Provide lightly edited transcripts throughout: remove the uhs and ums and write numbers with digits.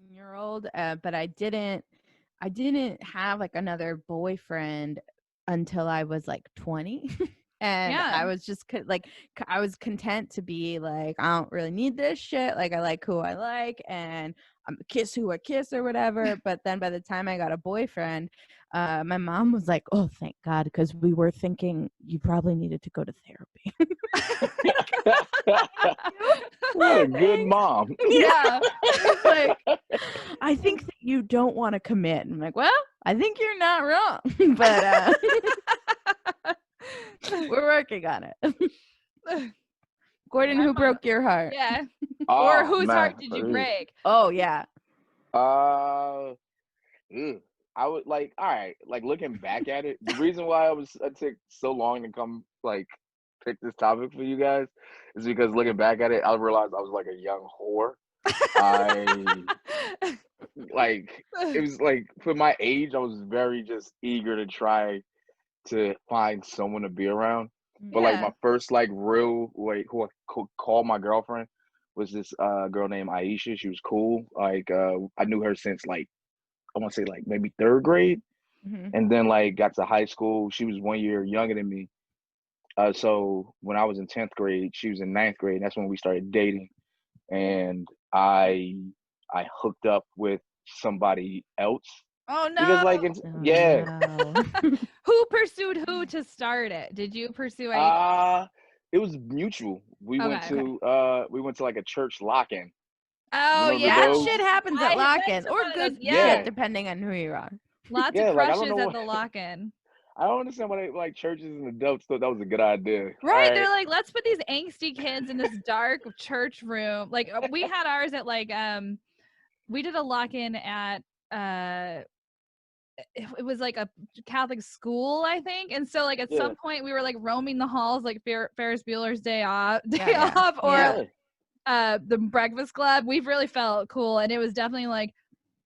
17-year-old, but I didn't have like another boyfriend until I was like 20. And Yeah. I was just I was content to be like, I don't really need this shit. Like, I like who I like, and I'm a kiss who I kiss or whatever. But then by the time I got a boyfriend, my mom was like, "Oh, thank God," because we were thinking you probably needed to go to therapy. What a good Thanks. mom. Yeah. It's like, I think that you don't want to commit. I'm like, well, I think you're not wrong, but we're working on it. Gordon, My who mom. broke your heart? Yeah. Or Oh whose heart man. did you break? Oh yeah. Uh, ugh. I would like, all right, like looking back at it, the reason why I took so long to come like pick this topic for you guys is because looking back at it, I realized I was like a young whore. I like it was like for my age, I was very just eager to try to find someone to be around. But like Yeah. my first like real like who I could call my girlfriend was this girl named Aisha. She was cool. Like I knew her since like I want to say like maybe third grade, Mm-hmm. and then like got to high school. She was 1 year younger than me. So when I was in 10th grade, she was in ninth grade. And that's when we started dating, and I hooked up with somebody else Oh because no. like it's Oh yeah. no. Who pursued who to start it? Did you pursue Aisha? Uh it was mutual. Okay. We went to like a church lock-in. Oh Remember yeah. Bad those? shit happens I at went lock-ins, to or one of those. good Yeah. shit Yeah. depending on who you are. Lots of Yeah, like I don't crushes know at what the lock-in. I don't understand why they, like churches and adults thought that was a good idea. All Right. right. They're like, let's put these angsty kids in this dark church room. Like we had ours at like we did a lock-in at it was like a Catholic school, I think. And so like at Yeah. some point we were like roaming the halls like Ferris Bueller's day off Yeah. or Yeah. the Breakfast Club. We've really felt cool, and it was definitely like,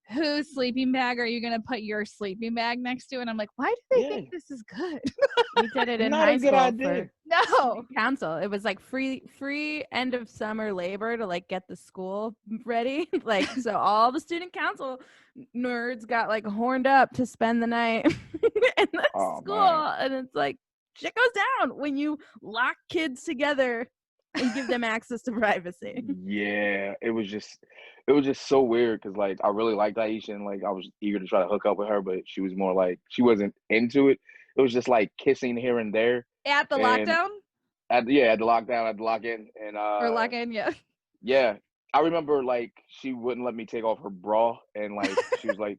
whose sleeping bag are you gonna put your sleeping bag next to? And I'm like, why do they Yeah. think this is good? We did it in Not high a good school idea. for No. council. It was like free end of summer labor to like get the school ready. Like, so all the student council nerds got like horned up to spend the night in the Oh school. man. And it's like, shit goes down when you lock kids together and give them access to privacy. Yeah. It was just so weird because like I really liked Aisha and like I was eager to try to hook up with her, but she was more like she wasn't into it. It was just like kissing here and there. At the And lockdown at the lockdown, at the lock in. And or lock-in, yeah. yeah. I remember like she wouldn't let me take off her bra and like she's like,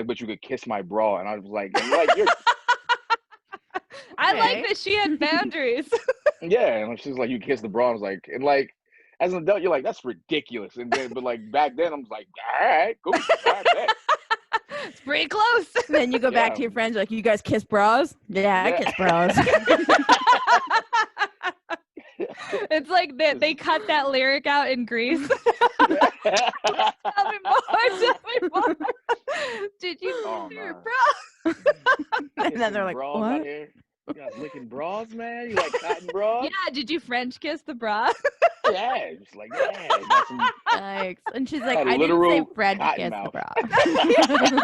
but you could kiss my bra. And I was like, and like you're I like Okay. that she had boundaries. yeah, and she's like, you kiss the bra. I was like, and like as an adult, you're like, that's ridiculous. And then but like back then I was like, all right, cool. All right, bet. It's pretty close. And then you go back Yeah. to your friends, like, you guys kiss bras? Yeah, I Yeah. kiss bras. It's like they cut that lyric out in Greece. Tell me more. Tell me more. Did you Oh kiss your man. bra? And then they're Kissing like, bras out what? here. You guys licking bras, man? You like cotton bras? Yeah. Did you French kiss the bra? Yeah. Just like, yeah. Got some Yikes. And she's like, got I didn't say literal Fred cotton kiss the mouth. bra.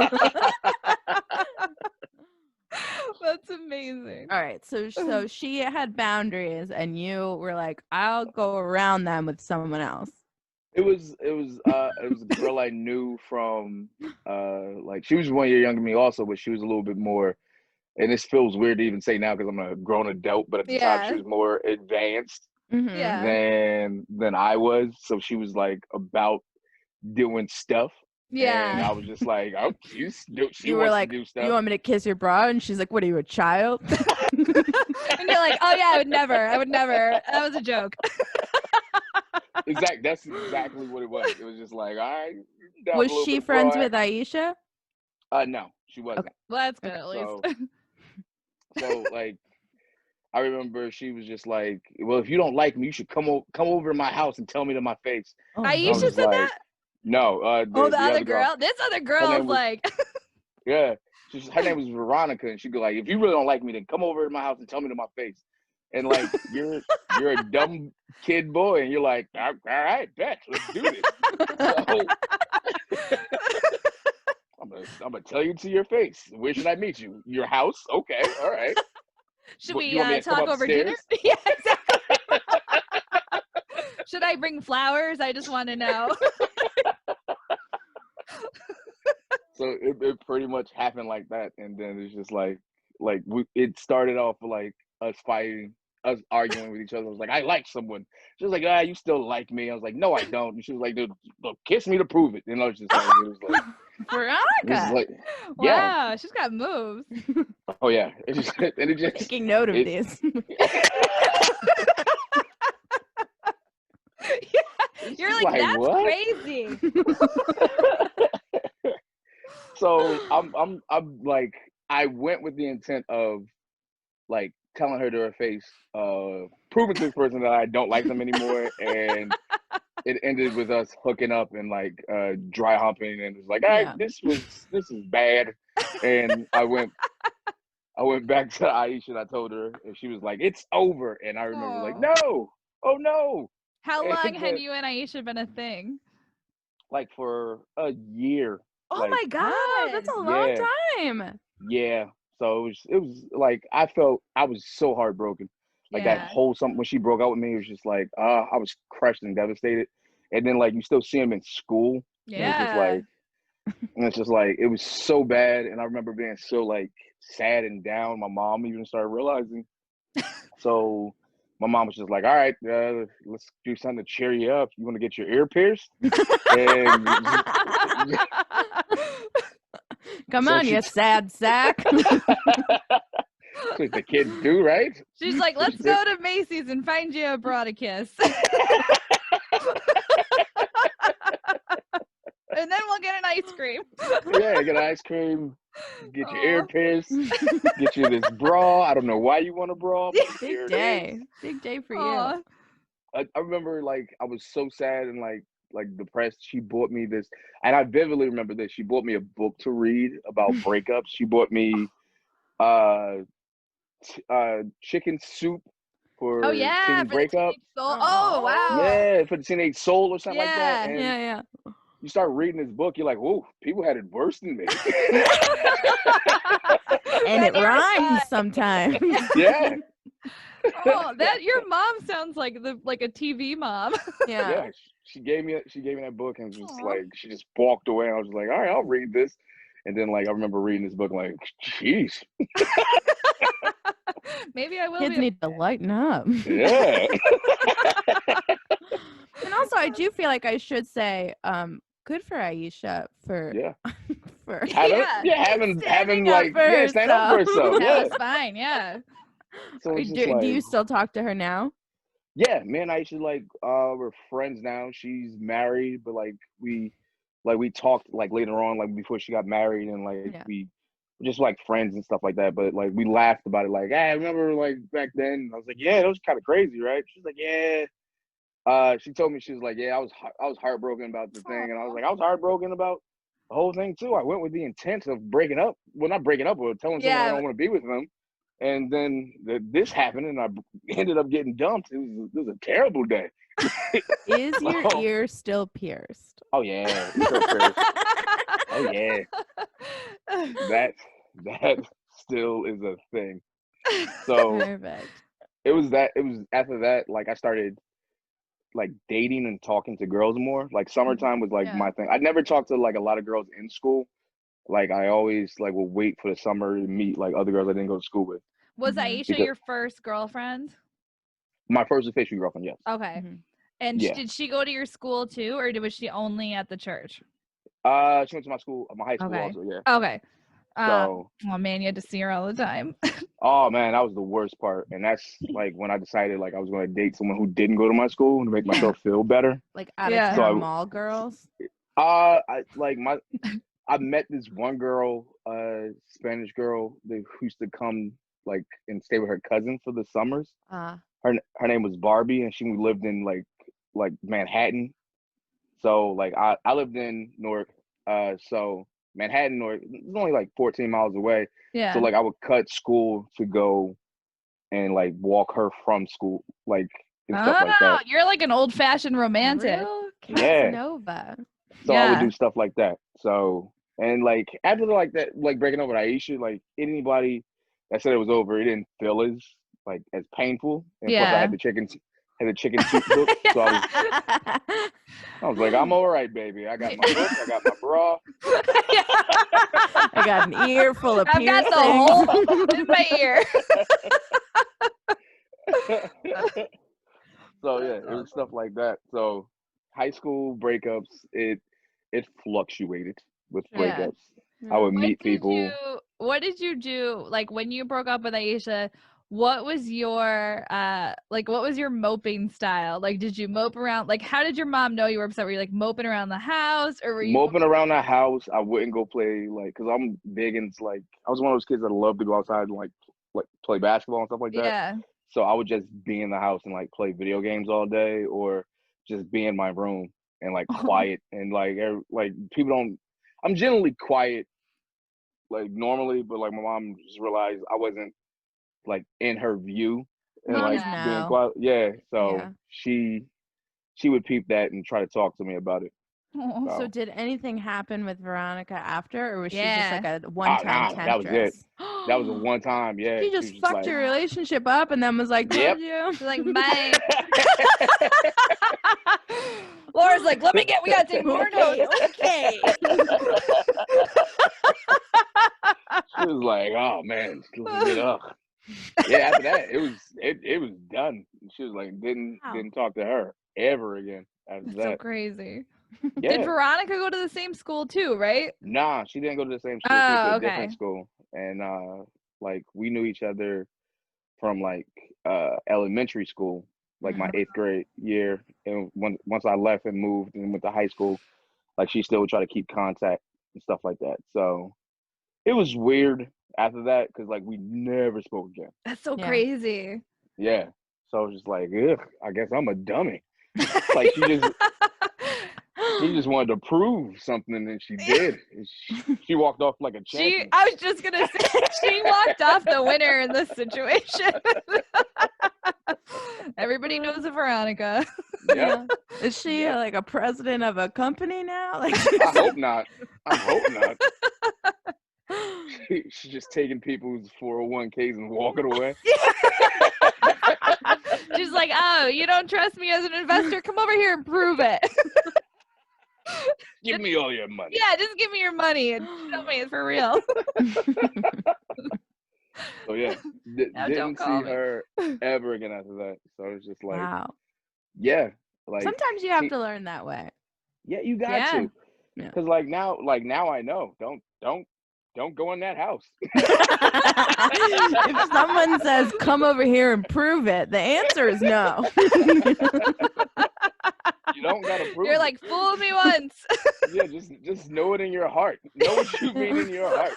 That's amazing. All right. So she had boundaries and you were like, I'll go around them with someone else. It was a girl I knew from like she was 1 year younger than me also, but she was a little bit more, and this feels weird to even say now because I'm a grown adult, but at the time she Yeah. was more advanced Mm-hmm. Yeah. than I was. So she was like about doing stuff. And Yeah. I was just like, oh, she You were wants to like, do you stuff. want me to kiss your bra? And she's like, what are you, a child? And you're like, oh yeah, I would never. I would never. That was a joke. That's exactly what it was. It was just like, all right, down with Was a little she bit of friends bra with action. Aisha? No, she wasn't. Okay. Well, that's good Okay. at least. So like I remember she was just like, well, if you don't like me, you should come over to my house and tell me to my face. Oh, And I was Aisha no. just said like, that? no, Oh, the the other other girl, girl? This other her girl is name was like, yeah, her name was Veronica, and she'd go like, if you really don't like me, then come over to my house and tell me to my face. and like you're a dumb kid boy, and you're like, all right, bet, let's do this. So I'm gonna tell you to your face. Where should I meet you? Your house? Okay, all right. Should What, we you want me to come talk over dinner? upstairs? Yeah, exactly. Should I bring flowers? I just want to know. So it pretty much happened like that, and then it's just like it started off like us fighting, us arguing with each other. I was like, I like someone. She was like, you still like me? I was like, no, I don't. And she was like, dude, look, kiss me to prove it. And I was just like, it was Veronica. like, yeah, Wow, she's got moves. oh yeah, it just and it just Taking note of it, this. Yeah, you're like, that's what? crazy. So I'm like, I went with the intent of like telling her to her face, proving to this person that I don't like them anymore, and it ended with us hooking up and like dry humping, and it was like, all right, Yeah. this is bad, and I went back to Aisha and I told her, and she was like, it's over, and I remember like, Aw. no, oh no, How long and had you and Aisha been a thing? like for a year, Oh like my God, that's a long yeah. time. Yeah. So it was like I felt I was so heartbroken. Like that Yeah. whole something when she broke up with me, it was just like I was crushed and devastated. And then like you still see him in school. And it's just Yeah. like it was so bad. And I remember being so like sad and down. My mom even started realizing. So my mom was just like, all right, let's do something to cheer you up. You want to get your ear pierced? And Come so on, she you sad sack. that's what the kids do, right? She's like, So she let's go to Macy's and find you a bra to kiss. And then we'll get an ice cream. Yeah, get ice cream, get your ear Aw. pierced, get you this bra. I don't know why you want a bra, but here Big it day. is. Big day for Aw. you. I remember like I was so sad and like depressed. She bought me this, and I vividly remember this. She bought me a book to read about breakups. She bought me uh chicken soup Oh, for yeah, teen for the breakup. teenage soul. Oh, wow. Yeah, for the teenage soul or something like that. Yeah. And Yeah. you start reading this book, you're like, whoa, people had it worse than me. And it That rhymes sometimes. Yeah. Oh, that your mom sounds like a TV mom. Yeah. Yeah, she gave me that book and just Aw. like she just walked away. And I was like, all right, I'll read this. And then like I remember reading this book like, jeez, Maybe I will Kids be. need to lighten up. yeah, And also, I do feel like I should say, good for Aisha for yeah. for Having standing up like for stand up for herself. That Yeah. was fine. Yeah. So it's just Do you like, still talk to her now? yeah, me and Aisha like we're friends now. She's married, but we talked like later on, like before she got married, and like Yeah. we were just like friends and stuff like that. But like we laughed about it, like, hey, I remember like back then. And I was like, yeah, that was kind of crazy, right? She's like, yeah. She told me, she was like, yeah, I was heartbroken about the thing, and I was like, I was heartbroken about the whole thing too. I went with the intent of breaking up, well, not breaking up, but telling someone I Yeah. don't want to be with them. And then this happened, and I ended up getting dumped. It was a terrible day. Is your Oh. ear still pierced? Oh yeah, it's so crazy. Oh yeah, that still is a thing. So Perfect. it was after that, like I started like dating and talking to girls more. Like summertime was like Yeah. my thing. I never talked to like a lot of girls in school. Like I always like would wait for the summer to meet like other girls I didn't go to school with. Was Mhm. Aisha Because your first girlfriend? my first official girlfriend, yes. Okay. Mhm. And Yeah. did she go to your school too, or was she only at the church? She went to my school, my high school Okay. also, yeah. Okay. So Oh man, you had to see her all the time. oh man, that was the worst part. And that's like when I decided like I was gonna date someone who didn't go to my school to make myself feel better. Like out Yeah. of So town I- mall girls. I met this one girl, Spanish girl who used to come like and stay with her cousin for the summers. Her name was Barbie, and she lived in like Manhattan. So like I lived in Newark, so Manhattan, Newark, it's only like 14 miles away. Yeah. So like I would cut school to go and like walk her from school, like and stuff like that. You're like an old-fashioned romantic. Real Yeah. Casanova. So I would Yeah. do stuff like that. So and like after like that, like breaking up with Aisha, like anybody that said it was over, it didn't feel as painful. And plus, I Yeah. had the chicken soup book, so I was like, I'm all right, baby. I got my book, I got my bra. I got an ear full of I've got piercings. the hole in my ear. So yeah, it was stuff like that. So high school breakups, it fluctuated with Yeah. breakups. I would meet people. What did you do like when you broke up with Aisha? What was your moping style? Like, did you mope around? Like, how did your mom know you were upset? Were you like moping around the house, or were you Moping around the house. I wouldn't go play like because I'm big into like I was one of those kids that loved to go outside and like play basketball and stuff like that. Yeah. So I would just be in the house and like play video games all day, or just be in my room and like quiet and like people don't. I'm generally quiet like normally, but like my mom just realized I wasn't like in her view and like Moms being know. quiet. Yeah, so Yeah. she would peep that and try to talk to me about it. Oh, So did anything happen with Veronica after, or was she just Yeah. like a one-time Nah, that was it. temptress? That was a one time. Yeah, She she was just just fucked like, your relationship up and then was like, Yep. told you. She's like, bye. Laura's like, we gotta take more notes. Okay. She was like, oh man, ugh. Yeah, after that, it was done. She was like, didn't talk to her ever again after That's that. so crazy. Yeah. Did Veronica go to the same school too, right? Nah, she didn't go to the same school. She went to a different school, and like we knew each other from like elementary school, like my 8th grade year. And once I left and moved and went to high school, like she still would try to keep contact and stuff like that. So it was weird after that because like we never spoke again. That's so Yeah. crazy. Yeah. So I was just like, ugh, I guess I'm a dummy. Like she just wanted to prove something and she did. She walked off like a champion. I was just gonna say she walked off the winner in this situation. Everybody knows a Veronica. Yeah. Is she like a president of a company now? Like I hope not. I hope not. She's just taking people's 401ks and walking away. She's like, oh, you don't trust me as an investor? Come over here and prove it. Give me all your money. Yeah, just give me your money and show me it's for real. So yeah, didn't see her ever again after that. So it's just like, wow. Yeah, like Sometimes you have to learn that way. Yeah, you got to. Yeah. Because like now I know. Don't go in that house. If someone says, come over here and prove it, the answer is no. You don't gotta prove You're it. like, fool me once. Yeah, just know it in your heart. Know what you mean in your heart.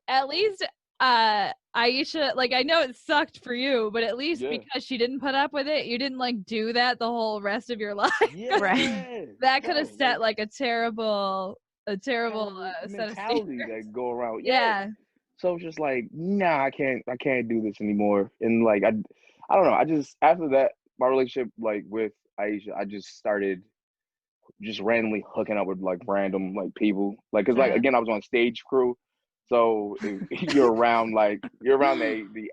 At least Aisha, like, I know it sucked for you, but at least because she didn't put up with it, you didn't like do that the whole rest of your life. Yeah, right. That could have set like a terrible mentality that go around. Yeah. So it's just like, nah, I can't do this anymore. And like I don't know. I just after that, my relationship like with Aisha, I just started just randomly hooking up with like random like people. Like, cause like again, I was on stage crew. So you're around the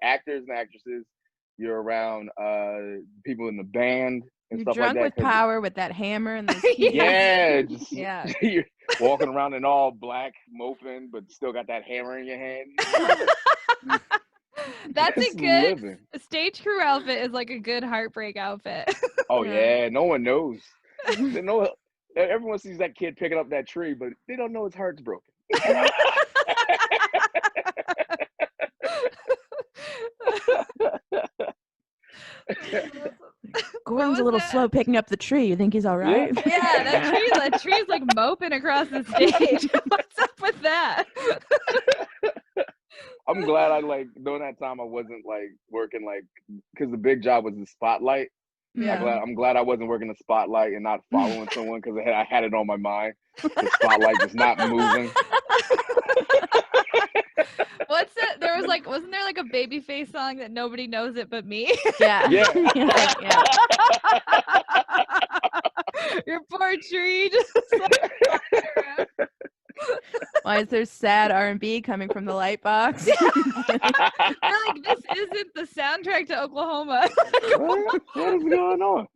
actors and actresses. You're around people in the band and stuff like that. You're drunk with power with that hammer and those keys. Yeah. You're walking around in all black, moping, but still got that hammer in your hand. That's just a good living. stage crew outfit. Is like a good heartbreak outfit. Oh yeah, no one knows. They know. Everyone sees that kid picking up that tree, but they don't know his heart's broken. Gordon's a little slow picking up the tree. You think he's all right? Yeah, that tree's like moping across the stage. What's up with that? I'm glad I like during that time I wasn't like working like because the big job was the spotlight. Yeah. I'm glad I wasn't working the spotlight and not following someone because I had it on my mind. The spotlight just not moving. What's it? There was like, wasn't there like a Babyface song that nobody knows it but me? Yeah. Yeah. Yeah. Your poor tree just like flying around. Why is there sad R&B coming from the light box? You're like, this isn't the soundtrack to Oklahoma. What is going on?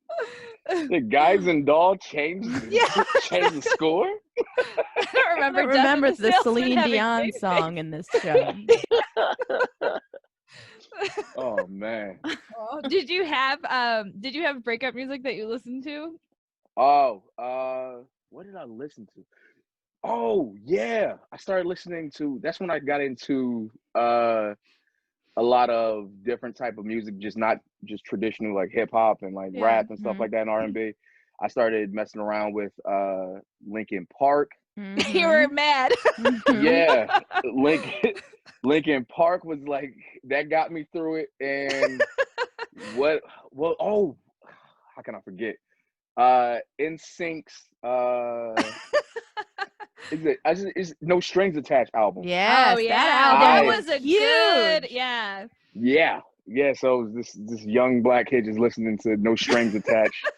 The Guys and Doll changed the score? I don't I remember. don't remember Death of the Salesman Celine having Dion Babyface. song in this show. Oh man. Oh, did you have breakup music that you listened to? Oh, what did I listen to? Oh yeah, I started listening to. That's when I got into a lot of different type of music, just not just traditional like hip hop and like Yeah. rap and stuff like that and R&B. I started messing around with Linkin Park. You were mad. Yeah, Linkin Park was like that got me through it. And oh, how can I forget? NSYNC's is No Strings Attached album. Yes, Oh yeah, that that album was a huge. good. Yeah. Yeah. So this young black kid just listening to No Strings Attached.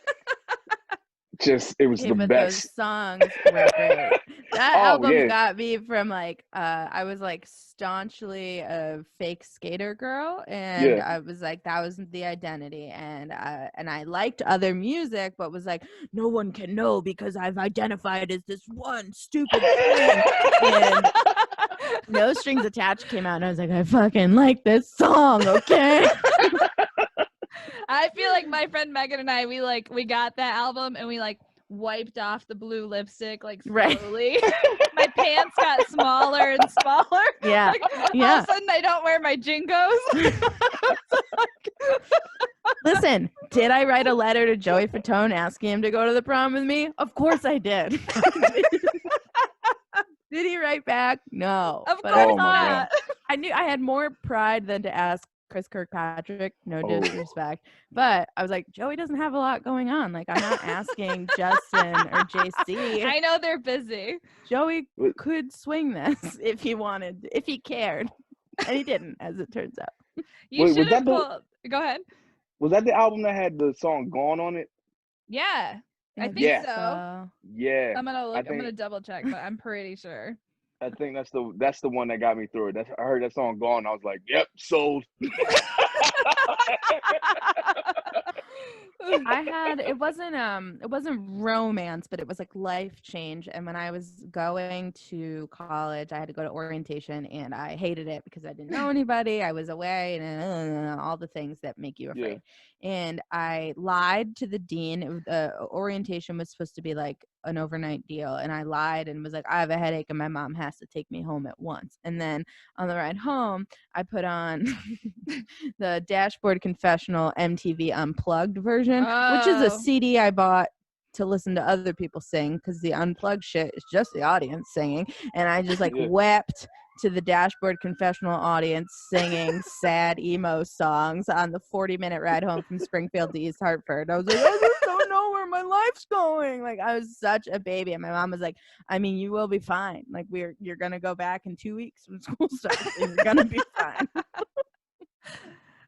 It was Hey, the but best. those songs were great. That Oh, album yeah. got me from like I was like staunchly a fake skater girl, and Yeah. I was like that was the identity, and I liked other music, but was like no one can know because I've identified as this one stupid thing. And No Strings Attached came out, and I was like, I fucking like this song, okay? I feel like my friend Megan and I, we got that album and we like wiped off the blue lipstick like Right. slowly. My pants got smaller and smaller. Yeah. Like, all Yeah. of a sudden I don't wear my Jinkos. Listen, did I write a letter to Joey Fatone asking him to go to the prom with me? Of course I did. Did he write back? No. Of But course Oh my not. I knew I had more pride than to ask Chris Kirkpatrick. No Oh. disrespect. But I was like, Joey doesn't have a lot going on. Like, I'm not asking Justin or JC. I know they're busy. Joey What- could swing this if he wanted, if he cared. And he didn't, as it turns out. You Wait, was should have that the- pulled. Go ahead. Was that the album that had the song "Gone" on it? Yeah, I think Yeah. so. Yeah. I'm gonna look. I'm think- gonna double check, but I'm pretty sure. I think that's the one that got me through it. I heard that song "Gone." I was like, "Yep, sold." It wasn't romance, but it was like life change. And when I was going to college, I had to go to orientation, and I hated it because I didn't know anybody. I was away, and all the things that make you afraid. And I lied to the dean. The orientation was supposed to be like an overnight deal, and I lied and was like, I have a headache and my mom has to take me home at once. And then on the ride home, I put on the Dashboard Confessional MTV Unplugged version, which is a Oh. CD I bought to listen to other people sing, because the unplugged shit is just the audience singing. And I just like Yeah. wept to the Dashboard Confessional audience singing sad emo songs on the 40-minute ride home from Springfield to East Hartford. I was like, I just don't know where my life's going. Like, I was such a baby. And my mom was like, I mean, you will be fine. Like, you're gonna go back in 2 weeks when school starts, and you're gonna be fine.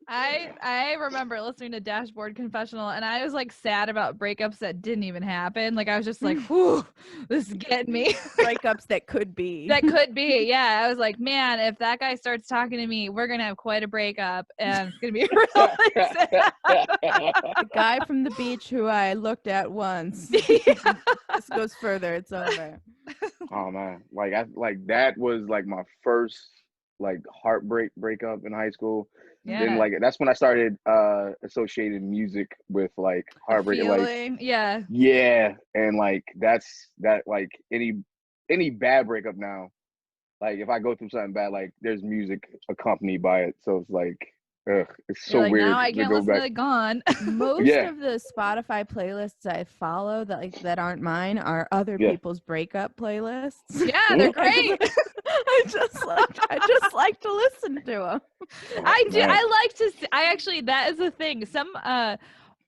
I remember listening to Dashboard Confessional, and I was like sad about breakups that didn't even happen. Like I was just like, whew, this is getting me. Breakups that could be. That could be, yeah. I was like, man, if that guy starts talking to me, we're gonna have quite a breakup, and it's gonna be really sad. The guy from the beach who I looked at once. This goes further. It's over. Oh man, that was like my first like heartbreak breakup in high school. Yeah. Then like that's when I started associating music with like heartbreak. Like Feeling, yeah. yeah, and like that like any bad breakup now, like if I go through something bad, like there's music accompanied by it. So it's like it's so You're like, weird now I to can't go listen back. to Gone. Most Yeah. of the Spotify playlists I follow that aren't mine are other Yeah. people's breakup playlists. Yeah, they're great. I just like to listen to them. I do. Man. I like to. I actually. That is the thing. Some.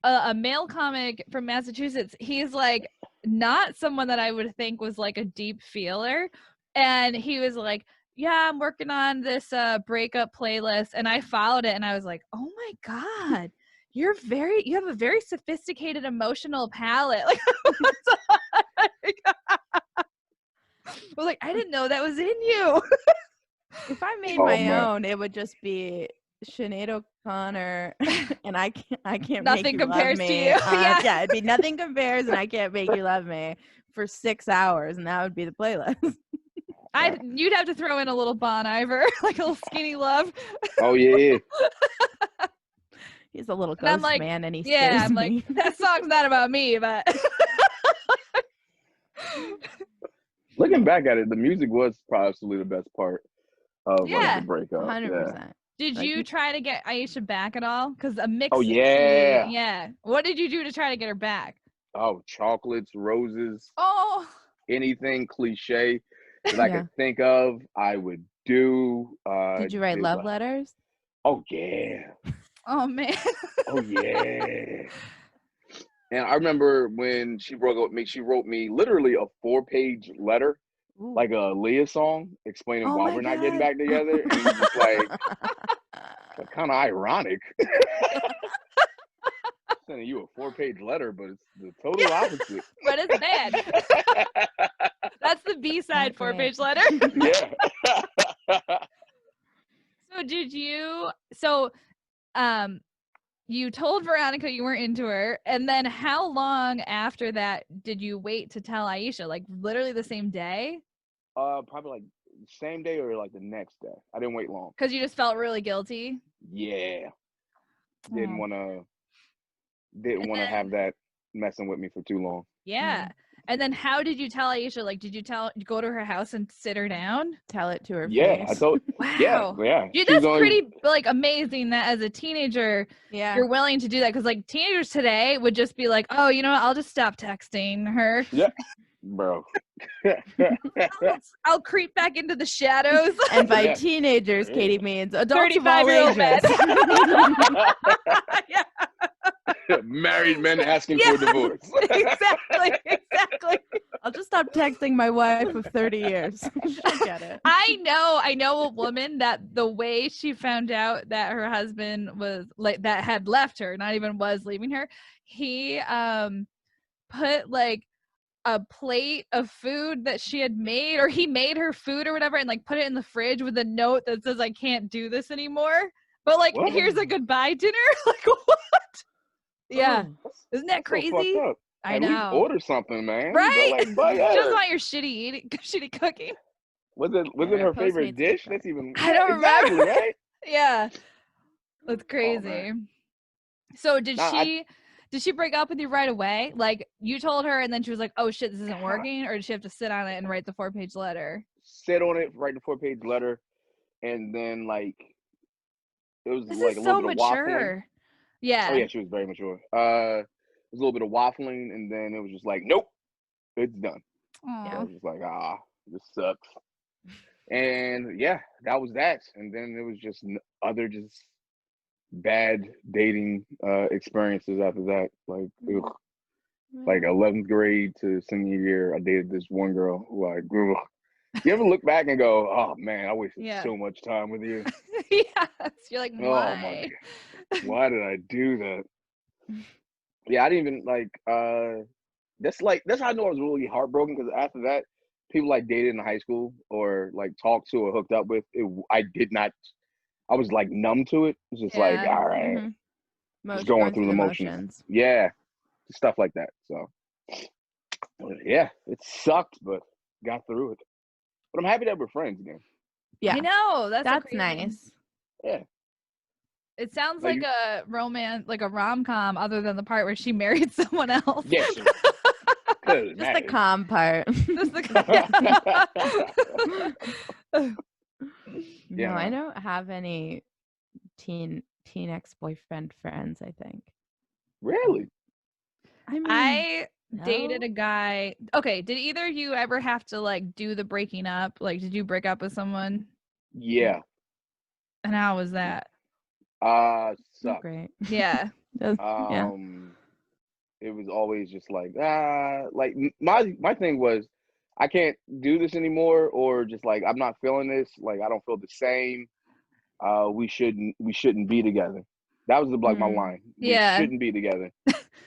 a male comic from Massachusetts. He's like not someone that I would think was like a deep feeler, and he was like, yeah, I'm working on this breakup playlist, and I followed it and I was like, oh my god, you have a very sophisticated emotional palette. Like I was like, I didn't know that was in you. If I made Oh, my man. own, it would just be Sinead O'Connor, and I can't make Nothing you love compares to me. you. Yeah. Yeah, it'd be nothing compares, and I can't make you love me for 6 hours, and that would be the playlist. You'd have to throw in a little Bon Iver, like a little skinny love. Oh yeah. He's a little And I'm ghost like, man, and he yeah, scares I'm like, me. that song's not about me, but Looking back at it, the music was probably the best part of like yeah. the breakup. Yeah. 100%. Did Like, you try to get Aisha back at all? Because a mix. Oh yeah. Yeah. What did you do to try to get her back? Oh, chocolates, roses, Oh. anything cliche that I Yeah. could think of, I would do. Did you write did, love letters? Oh yeah. Oh man. Oh yeah. And I remember when she broke up with me, she wrote me literally a 4-page letter, Ooh. like a Leah song, explaining Oh why my we're not getting God. back together. And it was just like kind of ironic. Sending you a 4-page letter, but it's the total opposite. But it's bad. That's the B-side Okay. 4-page letter. Yeah. So did you? So, you told Veronica you weren't into her, and then how long after that did you wait to tell Aisha? Like literally the same day? Probably like same day or like the next day. I didn't wait long. Because you just felt really guilty. Yeah. Didn't Oh. want to And then- have that messing with me for too long. Yeah. And then how did you tell Aisha? Like, did you go to her house and sit her down? Tell it to her Yeah, face. I told. Wow. Yeah. Dude, She was that's only- pretty like amazing that as a teenager Yeah. you're willing to do that, because like teenagers today would just be like, oh, you know what, I'll just stop texting her. Yeah, bro. I'll creep back into the shadows. And by Yeah. teenagers, Katie means adults of 35-year-old all ages. Yeah, Married men asking Yeah. for a divorce. exactly. I'll just stop texting my wife of 30 years. She'll get it. I know a woman that the way she found out that her husband was like that had left her, not even was leaving her, he put like a plate of food that she had made, or he made her food or whatever, and like put it in the fridge with a note that says, I can't do this anymore, but like What? here's a goodbye dinner. Like what? Yeah. Oh, Isn't that So fucked crazy? up. I At least know. order something, man. Right? But, like, but, She yeah. doesn't want your shitty cooking. Was it Yeah, her favorite Postmates dish? is That's even. I don't exactly, remember. right? Yeah. That's Oh, crazy. man. So did Nah, she break up with you right away? Like you told her and then she was like, oh shit, this isn't Kinda. working? Or did she have to sit on it and write the 4-page letter? Sit on it, write the 4-page letter, and then like it was This like is a little so bit of waffling. mature. Yeah. Oh yeah, she was very mature. It was a little bit of waffling, and then it was just like, nope, it's done. Aw. I was just like, this sucks. And yeah, that was that. And then it was just other just bad dating experiences after that. Like, ugh. Like 11th grade to senior year, I dated this one girl who I grew up. You ever look back and go, oh man, I wasted Yeah. so much time with you. Yes. You're like, Oh my why? God. Why did I do that? Yeah, I didn't even like that's how I know I was really heartbroken, because after that, people like dated in high school or like talked to or hooked up with, I did not. I was like numb to it. It was just like, Yeah. all right, Mhm. just going through the motions. Yeah, stuff like that. So yeah, it sucked, but got through it. But I'm happy that we're friends again. Yeah. I know. That's That's crazy. nice. Yeah. It sounds Like like a romance, like a rom-com, other than the part where she married someone else. Yeah, she Just the calm part. Just the No, I don't have any teen ex-boyfriend friends, I think. Really? I mean, I dated no. a guy. Okay, did either of you ever have to like do the breaking up? Like, did you break up with someone? Yeah. And how was that? Oh, Sucked. great. Yeah. Yeah. It was always just like like my thing was I can't do this anymore, or just like I'm not feeling this, like I don't feel the same. We shouldn't be together. That was like my line. We Yeah. shouldn't be together.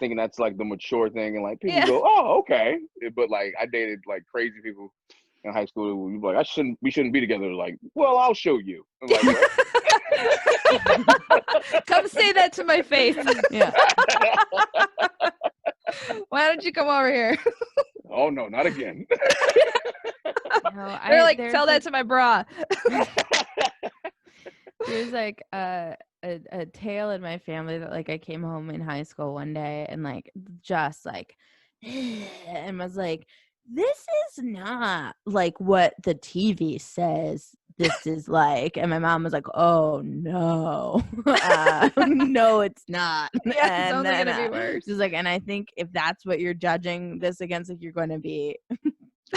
Thinking that's like the mature thing, and like people Yeah. go, oh, okay. But like I dated like crazy people in high school who were like, we shouldn't be together. Like, well, I'll show you. I'm like, what? Come say that to my face. Yeah. Why don't you come over here? Oh no, not again. No, They're like, there's tell that to my bra. there's like a tale in my family that like I came home in high school one day and like just like and was like, this is not like what the TV says this is like. And my mom was like, oh no. No, it's not. Yeah, it's And only then gonna be worse. she's like, and I think if that's what you're judging this against, like you're going to be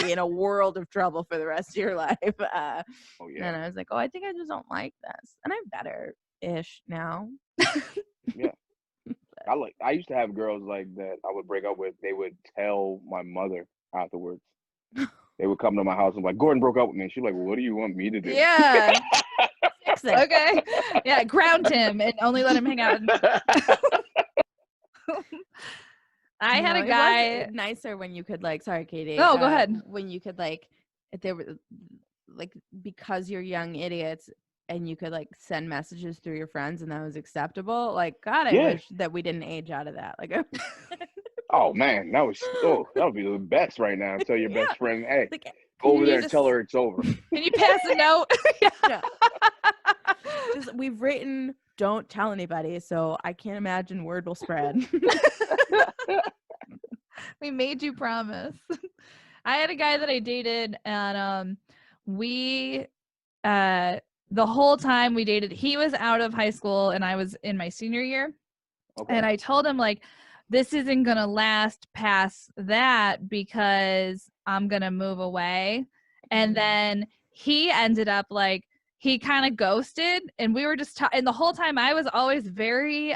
in a world of trouble for the rest of your life. Oh And yeah, I was like, oh, I think I just don't like this. And I'm better-ish now. yeah. I used to have girls like that I would break up with. They would tell my mother afterwards. They would come to my house and like, Gordon broke up with me. She's like, well, what do you want me to do? Yeah. Fix it. Okay. Yeah, ground him and only let him hang out. I had No, a it guy. was nicer when you could like, sorry, Katie. No, go ahead. When you could like, if there were like, because you're young idiots and you could like send messages through your friends and that was acceptable. Like, God, I Yeah. wish that we didn't age out of that. Like, Oh man, that would be the best right now. Tell your best friend, hey, like, go over you there and just- tell her it's over. Can you pass a note? yeah. Just, we've written, don't tell anybody, so I can't imagine word will spread. We made you promise. I had a guy that I dated, and we the whole time we dated, he was out of high school and I was in my senior year. Okay. And I told him like, this isn't gonna last past that because I'm gonna move away. And then he ended up like, he kind of ghosted, and we were just and the whole time I was always very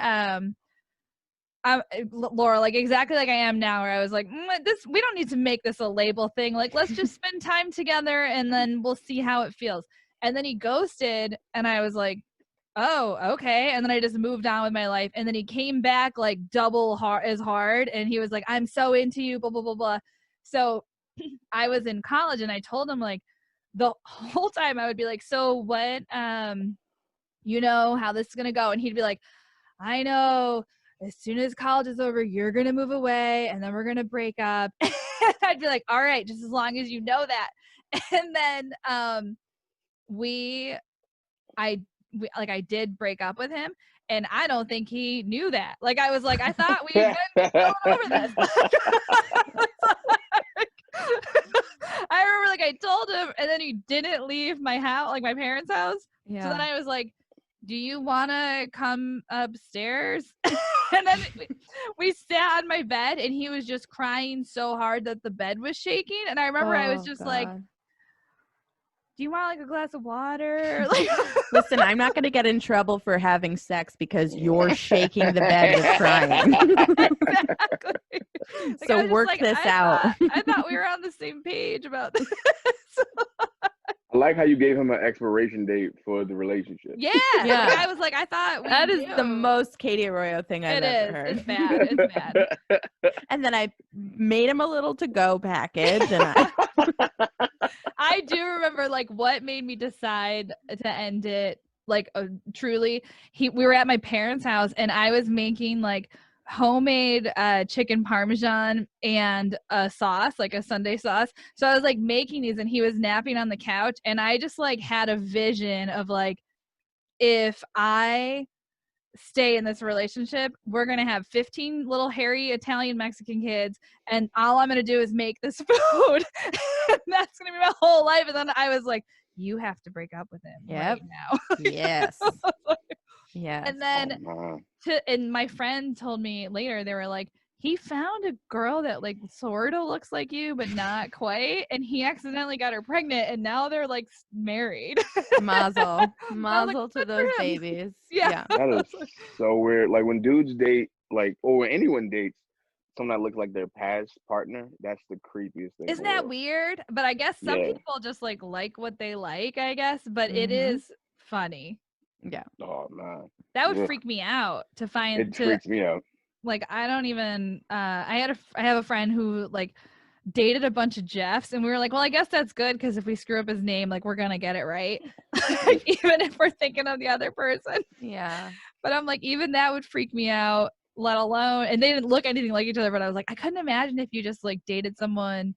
Laura, like exactly like I am now, where I was like, this, we don't need to make this a label thing. Like, let's just spend time together and then we'll see how it feels. And then he ghosted, and I was like, oh, okay. And then I just moved on with my life. And then he came back like double as hard, and he was like, I'm so into you, blah, blah, blah, blah. So I was in college, and I told him like the whole time I would be like, so what, you know how this is gonna go? And he'd be like, I know, as soon as college is over, you're going to move away and then we're going to break up. I'd be like, all right, just as long as you know that. And then I did break up with him, and I don't think he knew that. Like, I was like, I thought we had been going over this. I remember like I told him, and then he didn't leave my house, like my parents' house. Yeah. So then I was like, do you want to come upstairs? And then we sat on my bed, and he was just crying so hard that the bed was shaking. And I remember I was just like, do you want like a glass of water? Like, listen, I'm not going to get in trouble for having sex because you're shaking the bed with crying. exactly. Like, So work this out. I thought we were on the same page about this. I like how you gave him an expiration date for the relationship. Yeah. Yeah. Like, I was like, I thought That is knew. the most Katie Arroyo thing I've ever heard. It's bad. It's bad. And then I made him a little to-go package, and I do remember like what made me decide to end it. Like truly, we were at my parents' house, and I was making like homemade chicken parmesan and a sauce, like a Sunday sauce. So I was like making these, and he was napping on the couch, and I just like had a vision of like, if I stay in this relationship, we're gonna have 15 little hairy Italian Mexican kids, and all I'm gonna do is make this food. That's gonna be my whole life. And then I was like, you have to break up with him right now. Yes. Yeah. And then and my friend told me later, they were like, he found a girl that like sort of looks like you, but not quite. And he accidentally got her pregnant, and now they're like married. Mazel. I was like, Mazel to "Good for those him." babies. Yeah. That is so weird. Like when dudes date, like, or when anyone dates someone that looks like their past partner, that's the creepiest thing in Isn't the that world. weird? But I guess some Yeah. people just like what they like, I guess. But it Mhm. is funny. Yeah. Oh man. That would Ugh. freak me out to It freaks me out. like I don't even I have a friend who like dated a bunch of Jeffs, and we were like, well, I guess that's good because if we screw up his name, like we're gonna get it right. Like, even if we're thinking of the other person. Yeah. But I'm like, even that would freak me out, let alone, and they didn't look anything like each other, but I was like, I couldn't imagine if you just like dated someone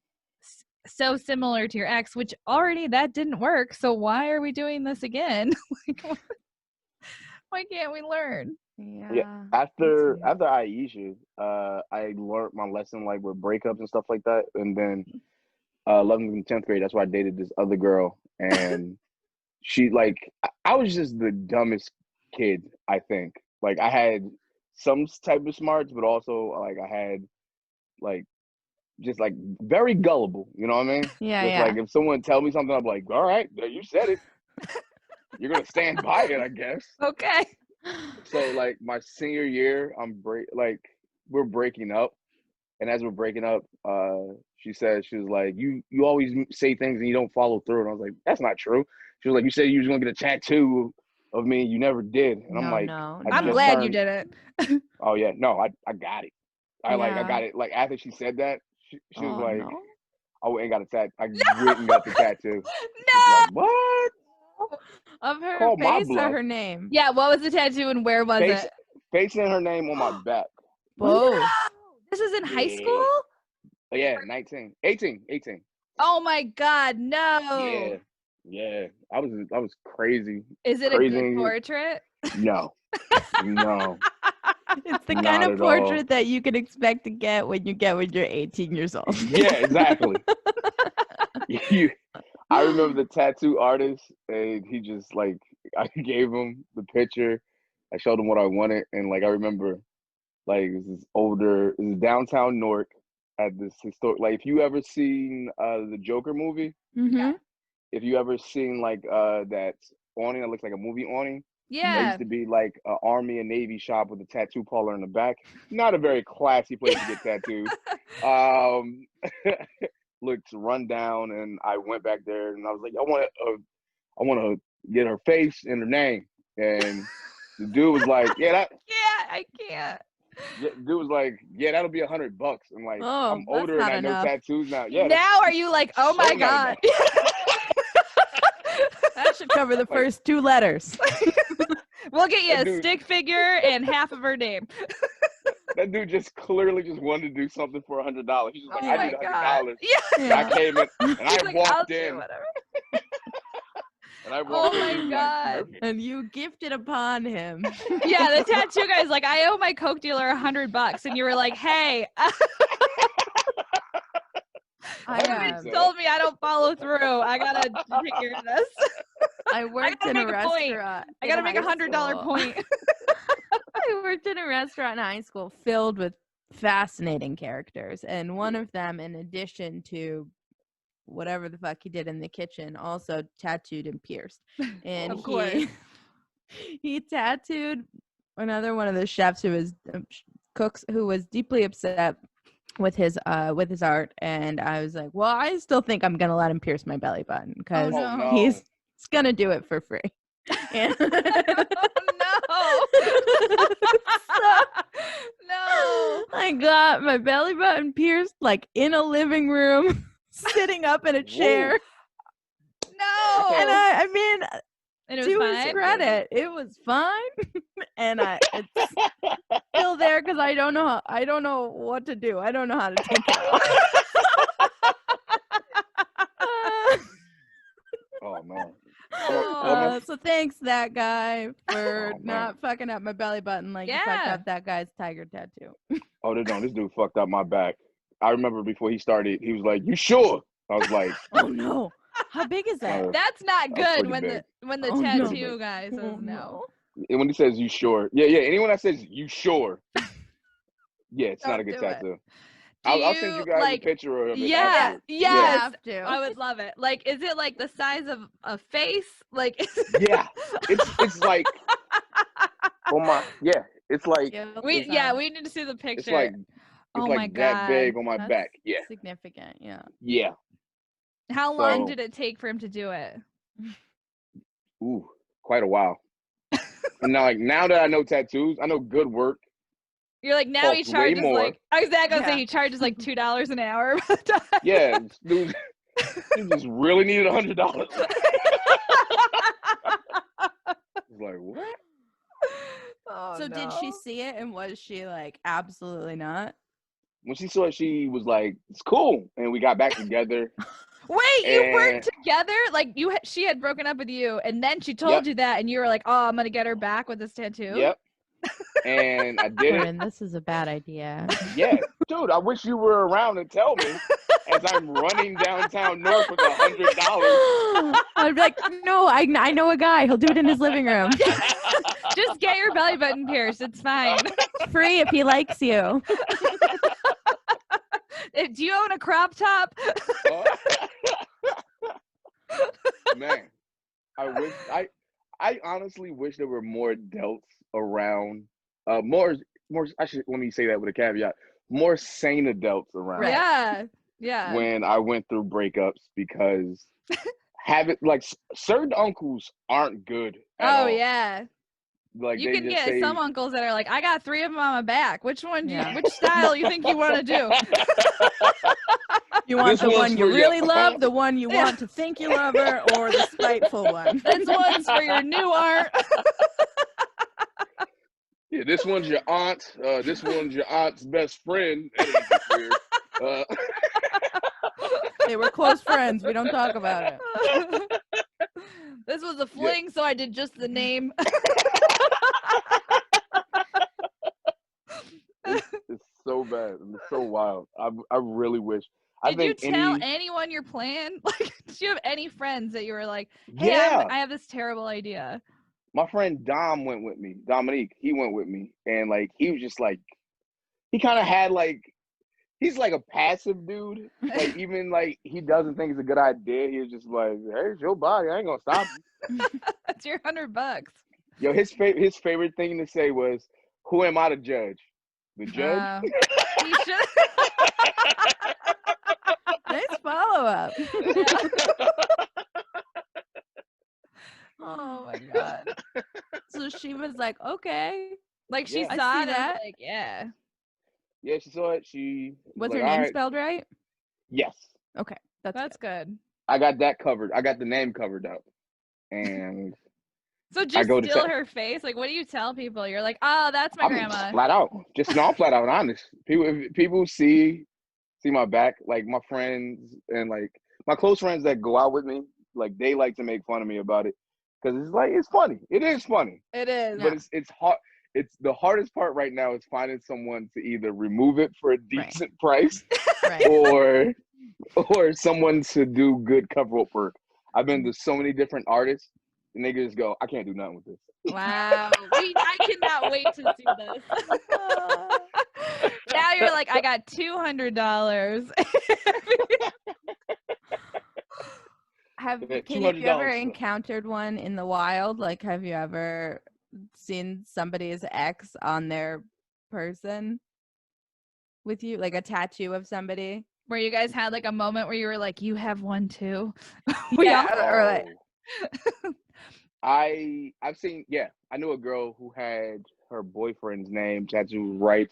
so similar to your ex, which already that didn't work. So why are we doing this again? Like, why can't we learn? Yeah. Yeah. After Aisha, I learned my lesson like with breakups and stuff like that. And then 11th and 10th grade, that's why I dated this other girl. And she like I was just the dumbest kid, I think. Like I had some type of smarts, but also like I had like just like very gullible, you know what I mean? Yeah, Just yeah. like if someone tell me something, I'm like, all right, you said it. You're gonna stand by it, I guess. Okay. So like my senior year, we're breaking up, and as we're breaking up, she said she was like, you always say things and you don't follow through, and I was like, that's not true. She was like, you said you was gonna get a tattoo of me, you never did, and I'm No, like, no, I I'm no. just glad you turned. did it. Oh yeah, no, I got it. I Yeah. got it. Like after she said that, she was Oh like, no. I went and got a tat. I went and got the tattoo. It's No. like what? Of her Call my face or bluff. her name? Yeah, what was the tattoo and where was Face it? facing her name on my back. Both. No! This is in high Yeah. school? Yeah, 19, 18, 18. Oh my god, no. Yeah. Yeah. I was crazy. Is it a Crazy. good portrait? No. No. It's the Not kind of at all. portrait that you can expect to get when you're 18 years old. Yeah, exactly. I remember the tattoo artist, and he just like I gave him the picture. I showed him what I wanted, and like I remember, like it was downtown Newark at this historic. Like if you ever seen the Joker movie, Mm-hmm. if you ever seen like that awning that looks like a movie awning, there Yeah. used to be like an Army and Navy shop with a tattoo parlor in the back. Not a very classy place to get tattooed. Looked run down, and I went back there, and I was like, I want to get her face and her name. And the dude was like, yeah, I can't. dude was like, yeah, that'll be $100. I'm like, Oh, I'm that's older and not I know enough. tattoos now. Yeah, Now are you like, oh my so not god. That should cover the first two letters. We'll get you That a dude- stick figure and half of her name. that dude just clearly just wanted to do something for $100. He's just like, Oh I my need god. $100. Yeah. And I came in and I He's like, I'll walked do in whatever. and I Oh walked in my and he was God. like, perfect. And you gifted upon him. Yeah, the tattoo guy's like, I owe my Coke dealer $100, and you were like, hey, I, you told me I don't follow through. I gotta take care of this. I worked gotta in a make a point. restaurant. I gotta make a $100 point. I worked in a restaurant in high school filled with fascinating characters. And one of them, in addition to whatever the fuck he did in the kitchen, also tattooed and pierced. And Of course. he tattooed another one of the chefs who was cooks who was deeply upset with his art. And I was like, well, I still think I'm gonna let him pierce my belly button because Oh, no. he's gonna do it for free. And Oh, no. I got my belly button pierced like in a living room, sitting up in a chair. No. And I mean, And it to was his fine. credit, it was fine. And it's still there because I don't know what to do. I don't know how to take it off. Oh no. So thanks that guy for Oh, man. not fucking up my belly button like you fucked Yeah. up that guy's tiger tattoo. Oh, this dude fucked up my back. I remember before he started, he was like, "You sure?" I was like, Oh no. How big is that? That's not That was good pretty big. when the Oh, no. tattoo guy says Oh, no. And when he says "You sure?" Yeah. Anyone that says "You sure," Yeah, it's not a Don't good do it. tattoo. Do I'll send you you guys a like? picture of it Yeah. afterwards. You Yes. have to. I would love it. Like, is it like the size of a face? Like, Yeah, it's like on my it's like we need to see the picture. it's Oh my like that god. big on my That's back. Yeah, significant. Yeah. yeah. How long So, did it take for him to do it? ooh, quite a while. And now that I know tattoos, I know good work You're like, now he costs way charges more. like exactly. I was Yeah. saying he charges like $2 an hour. Yeah, dude, you just really needed $100. It's like, what? Oh, So did she see it and was she like absolutely not? When she saw it, she was like, "It's cool," and we got back together. Wait, you weren't And together? Like she had broken up with you, and then she told Yep. you that, and you were like, "Oh, I'm gonna get her back with this tattoo." yep, and I did it. Corinne, this is a bad idea. Yeah, dude, I wish you were around to tell me as I'm running downtown Norfolk $100. I'd be like, no, I know a guy. He'll do it in his living room. Just get your belly button pierced. It's fine. It's free if he likes you. Do you own a crop top? Man, I honestly wish there were more adults around. More. I should let me say that with a caveat. More sane adults around. Right. Yeah, yeah. When I went through breakups, because certain uncles aren't good at all. Yeah. Like You they can just get say, some uncles that are like, I got 3 of them on my back. Which one? Yeah. Which style you think you want to do? You want This the one's one you for really you. love, the one you want to think you love her, or the spiteful one. This one's for your new art. yeah, this one's your aunt. This one's your aunt's best friend. That ain't just weird. They were close friends. We don't talk about it. This was a fling, so I did just the name. It's so bad. It's so wild. I really wish. Did you tell anyone your plan? Like, did you have any friends that you were like, hey, Yeah. I have this terrible idea? My friend Dom went with me. Dominique, he went with me, and like he was just like, he kind of had like, he's like a passive dude. Like even like he doesn't think it's a good idea. He was just like, hey, it's your body. I ain't gonna stop you. That's your $100. Yo, his favorite thing to say was, "Who am I to judge? The judge?" He should. Nice follow up. Oh my god! So she was like, okay. Like she Yeah. saw I see it, that. and like, yeah. Yeah, she saw it. She Was like, her name "All right." spelled right? Yes, Okay. That's good. I got that covered. I got the name covered up, and So just go to still her face. Like, what do you tell people? You're like, oh, that's my I'm grandma. flat out. I'm flat out honest. People see my back. Like my friends and like my close friends that go out with me, like they like to make fun of me about it because it's like it's funny. It is funny, It is. but it's hard. It's the hardest part right now is finding someone to either remove it for a decent price Right. or someone to do good cover-up work. I've been to so many different artists, and they just go, I can't do nothing with this. Wow. I cannot wait to see this. Now you're like, I got $200. Have Yeah, Katie, have you ever $200. encountered one in the wild? Like, have you ever seen somebody's ex on their person with you, like a tattoo of somebody? Where you guys had like a moment where you were like, you have one too. Yeah, or like, I've seen, I knew a girl who had her boyfriend's name tattooed right,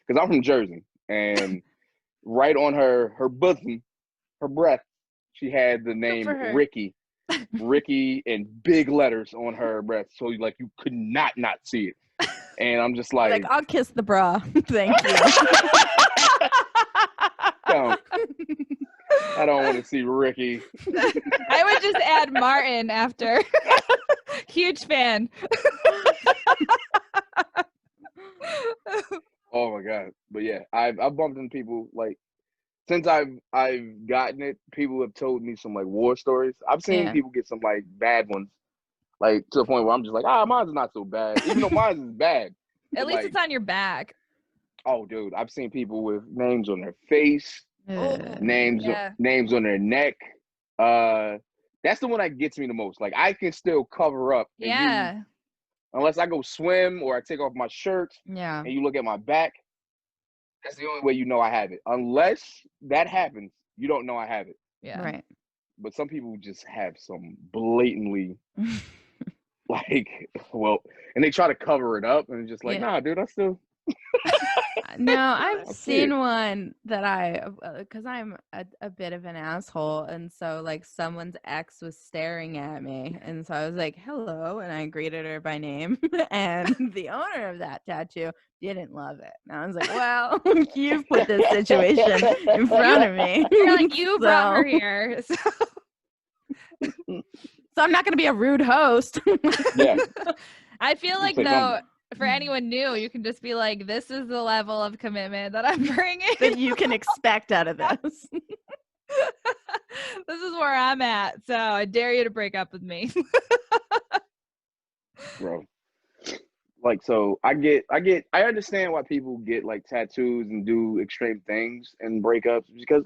because I'm from Jersey, and right on her bosom, her breast, she had the name her. Ricky in big letters on her breast, so like you could not see it. And I'm just like I'll kiss the bra. Thank you. I don't want to see Ricky. I would just add Martin after. Huge fan. Oh my god! But yeah, I've bumped into people like since I've gotten it. People have told me some like war stories. I've seen people get some like bad ones, like to the point where I'm just like, mine's not so bad, even though mine's is bad. At least it's on your back. Oh, dude, I've seen people with names on their face, Ugh. Yeah. names on their neck. That's the one that gets me the most. Like I can still cover up, and Yeah. unless I go swim or I take off my shirt, Yeah. and you look at my back, that's the only way you know I have it. Unless that happens, you don't know I have it. Yeah. Right. But some people just have some blatantly like, well, and they try to cover it up, and it's just like, Yeah. nah, dude, I still. No, I've I see it. seen one that because I'm a bit of an asshole. And so, like, someone's ex was staring at me. And so I was like, hello. And I greeted her by name. And the owner of that tattoo didn't love it. And I was like, well, you've put this situation in front of me. You're like, you brought her So- here. So So I'm not going to be a rude host. Yeah. I feel like It's like, for anyone new, you can just be like, this is the level of commitment that I'm bringing. that you can expect out of this. This is where I'm at. So I dare you to break up with me. bro. Like, so I understand why people get like tattoos and do extreme things and breakups because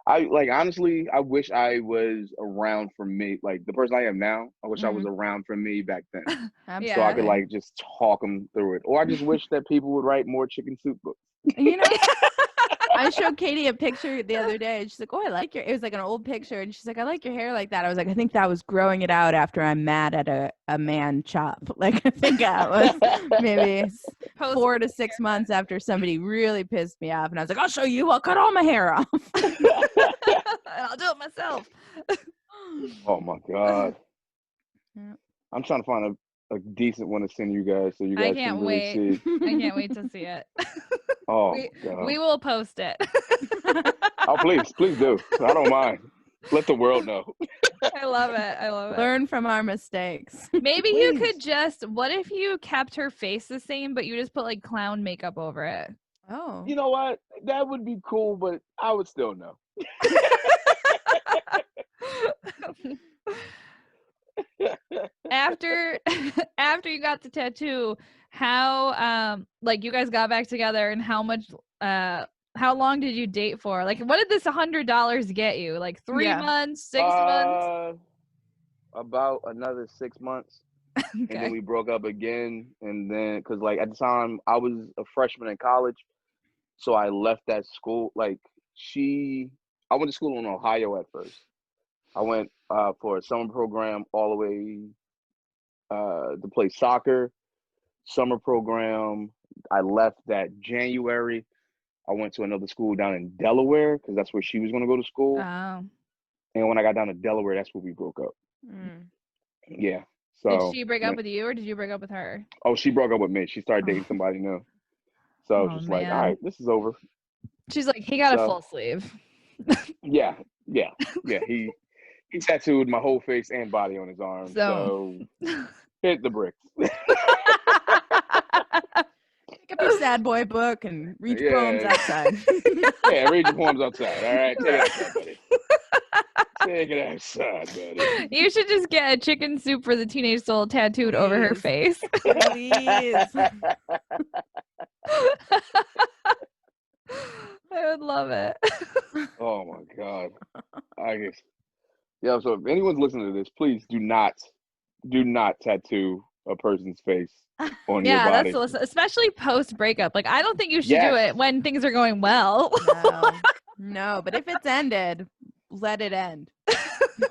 honestly, I wish I was around for me, like the person I am now. I wish I was around for me back then, so I could Absolutely. like just talk them through it. Or I just wish that people would write more chicken soup books. You know, I showed Katie a picture the other day, and she's like, "Oh, I like your." It was like an old picture, and she's like, "I like your hair like that." I was like, "I think that was growing it out after I'm mad at a man chop." Like, I think that was maybe 4 to 6 months after somebody really pissed me off, and I was like, "I'll show you. I'll cut all my hair off." I'll do it myself. Oh my god! Yeah. I'm trying to find a decent one to send you guys so you I guys can't can really wait. see. I can't wait to see it. Oh my god! We will post it. Oh please do. I don't mind. Let the world know. I love it. I love it. Learn from our mistakes. Maybe you Please. could just, what if you kept her face the same, but you just put like clown makeup over it? Oh, You know what? That would be cool, but I would still know. after you got the tattoo, how like you guys got back together, and how long did you date for? Like, what did this $100 get you? Like 3 months, 6 months? About another 6 months. And then Okay. we broke up again. And then, because like at the time I was a freshman in college, so I left that school. Like I went to school in Ohio at first. I went for a summer program all the way to play soccer. Summer program. I left that January. I went to another school down in Delaware because that's where she was going to go to school. Oh. And when I got down to Delaware, that's where we broke up. Yeah. So Did she break up with you, or did you break up with her? Oh, she broke up with me. She started dating somebody new. So I was just like, all right, this is over. She's like, he got a full sleeve. Yeah. He tattooed my whole face and body on his arm. So hit the bricks. pick up your sad boy book and read your poems outside. Yeah, read your poems outside. All right, take it outside, buddy. Take it outside, buddy. You should just get a chicken soup for the teenage soul tattooed over her face. Please. I would love it. Oh my god. I guess. Yeah. So if anyone's listening to this, please do not tattoo a person's face on your body. That's especially post breakup. Like, I don't think you should do it when things are going well. No, but if it's ended, let it end.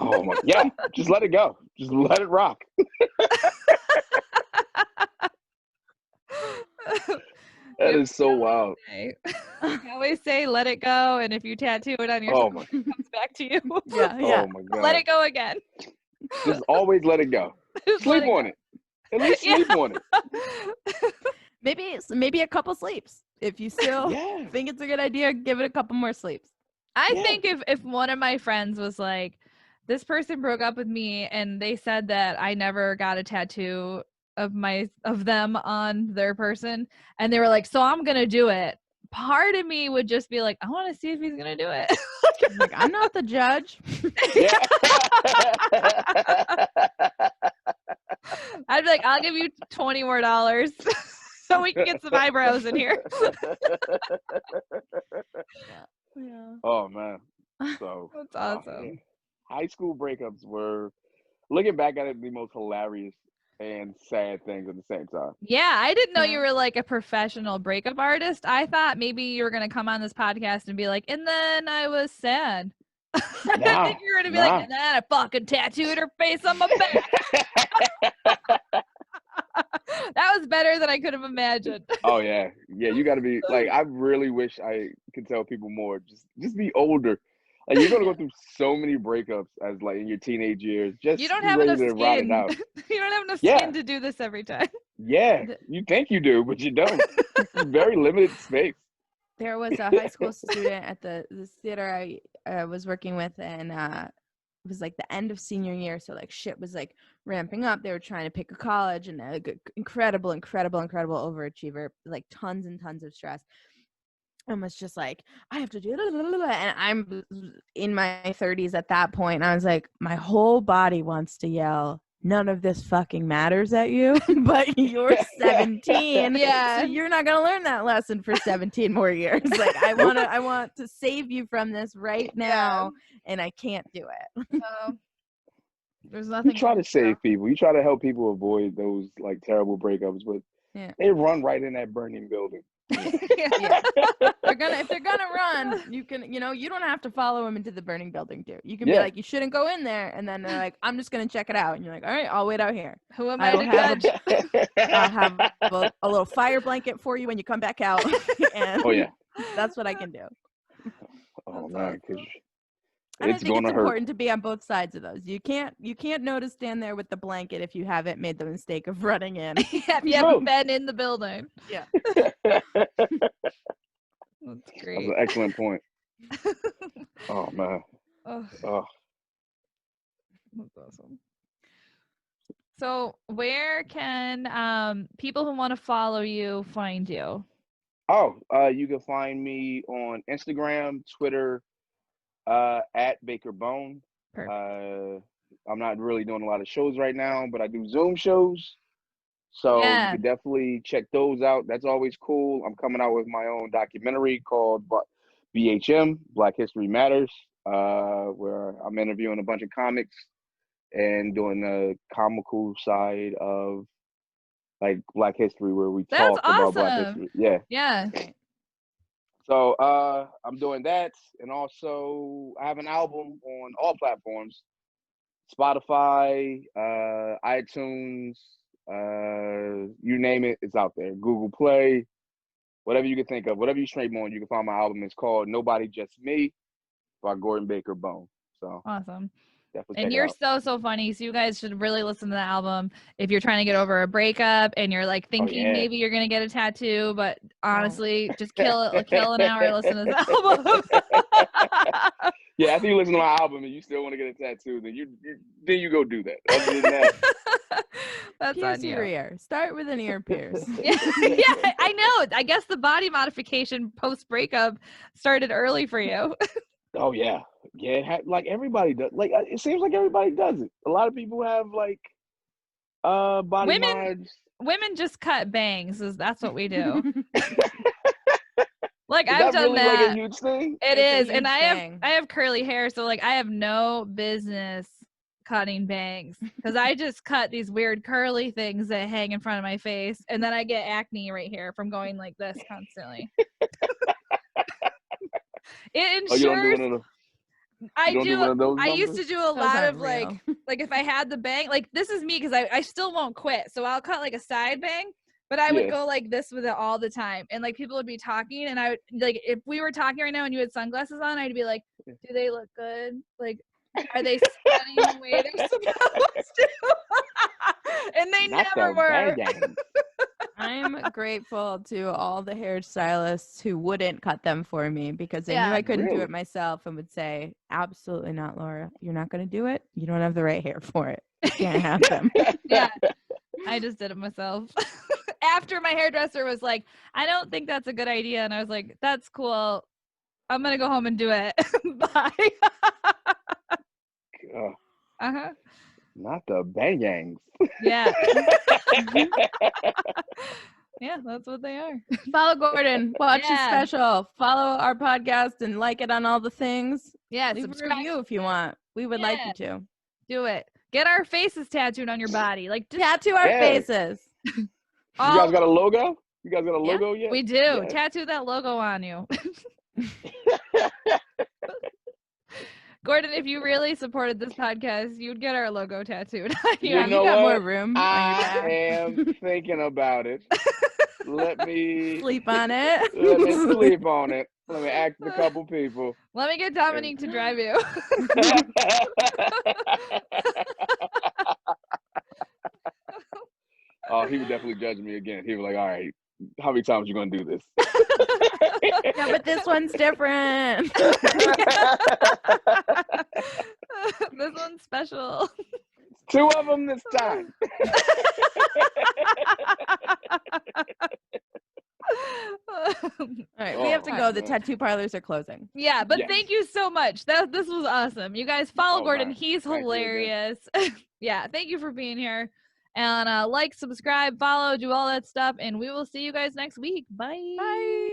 Oh my, yeah, just let it go. Just let it rock. That is so wild. I always say let it go, and if you tattoo it on yourself, it comes back to you. Yeah. Oh my god. Let it go again. Just always let it go. Sleep on it. At least sleep on it. Maybe a couple sleeps. If you still think it's a good idea, give it a couple more sleeps. I think if one of my friends was like, this person broke up with me and they said that I never got a tattoo of them on their person, and they were like, so I'm gonna do it, part of me would just be like, I want to see if he's gonna do it. Like, I'm not the judge. I'd be like, I'll give you $20 more. so we can get some eyebrows in here. Yeah. Oh man. So That's yeah. awesome. High school breakups were, looking back at it, the most hilarious and sad things at the same time. Yeah, I didn't know you Yeah. were like a professional breakup artist. I thought maybe you were gonna come on this podcast and be like, and then I was sad. I didn't think you were gonna be like, and then I fucking tattooed her face on my back. That was better than I could have imagined. Oh yeah. Yeah, you gotta be like, I really wish I could tell people more. Just be older. Like, you're gonna go through so many breakups as like in your teenage years. Just You don't be have ready enough to ride it skin. out. You don't have enough Yeah. skin to do this every time. Yeah. The- You think you do, but you don't. Very limited space. There was a high school student at this theater I was working with, and it was like the end of senior year, so like shit was like ramping up. They were trying to pick a college, and incredible overachiever, like tons and tons of stress. And was just like, I have to do it. And I'm in my 30s at that point. And I was like, my whole body wants to yell, none of this fucking matters at you, but you're 17. Yeah. So you're not gonna learn that lesson for 17 more years. Like, I want to save you from this right now, and I can't do it. So there's nothing. You try to save people. You try to help people avoid those like terrible breakups, but Yeah. they run right in that burning building. Yeah. If they're gonna run, you can, you don't have to follow them into the burning building too. You can be Yeah. like, you shouldn't go in there, and then they're like, I'm just gonna check it out, and you're like, all right, I'll wait out here. Who am I I to will have judge? I'll have a little fire blanket for you when you come back out, and Oh yeah. that's what I can do. Oh That's man, because And I it's think it's gonna hurt. important to be on both sides of those. You can't know to stand there with the blanket if you haven't made the mistake of running in. Yeah, if you haven't been in the building. Yeah. That's That's great. an excellent point. Oh man. Oh, Oh. that's awesome. So where can people who want to follow you find you? Oh, you can find me on Instagram, Twitter, at Baker Bone. Perfect. I'm not really doing a lot of shows right now, but I do Zoom shows. So Yeah. you can definitely check those out. That's always cool. I'm coming out with my own documentary called BHM, Black History Matters, where I'm interviewing a bunch of comics and doing the comical side of like Black history, where we That's talk about Black awesome. history. Yeah. Yeah. So I'm doing that, and also I have an album on all platforms: Spotify, iTunes, you name it, it's out there. Google Play, whatever you can think of, whatever you stream on, you can find my album. It's called Nobody Just Me by Gordon Baker Bone. So Awesome. definitely And check you're it out. so funny. So you guys should really listen to the album if you're trying to get over a breakup and you're like thinking yeah. maybe you're gonna get a tattoo, but honestly, just kill an hour, listen to this album. Yeah, after you listen to my album and you still want to get a tattoo, then you go do that. Other than that, That's Pierce on you. your ear. Start with an ear pierce. Yeah, I know. I guess the body modification post breakup started early for you. oh yeah, like everybody does. Like it seems like everybody does it. A lot of people have like body mods. Women just cut bangs. That's what we do. Like Is I've that done really that. like a huge thing? It It's a is, and huge I thing. have curly hair, so like I have no business cutting bangs because I just cut these weird curly things that hang in front of my face, and then I get acne right here from going like this constantly. It ensures. Oh, you don't do one of those? I don't do. do one of those I used to numbers? do a Those lot aren't of like if I had the bang, like this is me because I still won't quit. So I'll cut like a side bang, but I would Yeah. go like this with it all the time. And like people would be talking, and I would like if we were talking right now and you had sunglasses on, I'd be like, do they look good? Like, are they stunning the way they're supposed to? And they Not never the were. bang. I'm grateful to all the hairstylists who wouldn't cut them for me because they knew Yeah. I couldn't do Really? it myself and would say, absolutely not, Laura. You're not going to do it. You don't have the right hair for it. You can't have them. Yeah. I just did it myself. After my hairdresser was like, I don't think that's a good idea. And I was like, that's cool. I'm going to go home and do it. Bye. Uh-huh. Not the bangangs. Yeah. Yeah, that's what they are. Follow Gordon. Watch his Yeah. special. Follow our podcast and like it on all the things. Yeah, Leave a subscribe. review if you want. We would like you to. Do it. Get our faces tattooed on your body. Like just Tattoo our Yeah. faces. You guys got a logo? You guys got a logo yet? We do. Yeah. Tattoo that logo on you. Gordon, if you really supported this podcast, you'd get our logo tattooed. You know you got what? more room on your I back. am thinking about it. Let me Sleep on it. Let me sleep on it. Let me ask a couple people. Let me get Dominique to drive you. Oh, he would definitely judge me again. He was like, all right, how many times you gonna do this? Yeah, but this one's different. This one's special. 2 of them this time. All right, we have to go. The tattoo parlors are closing. Yeah, but Yes. thank you so much. This was awesome. You guys follow Oh, Gordon. my. He's Thank you again. hilarious. Yeah, thank you for being here. And like, subscribe, follow, do all that stuff. And we will see you guys next week. Bye. Bye.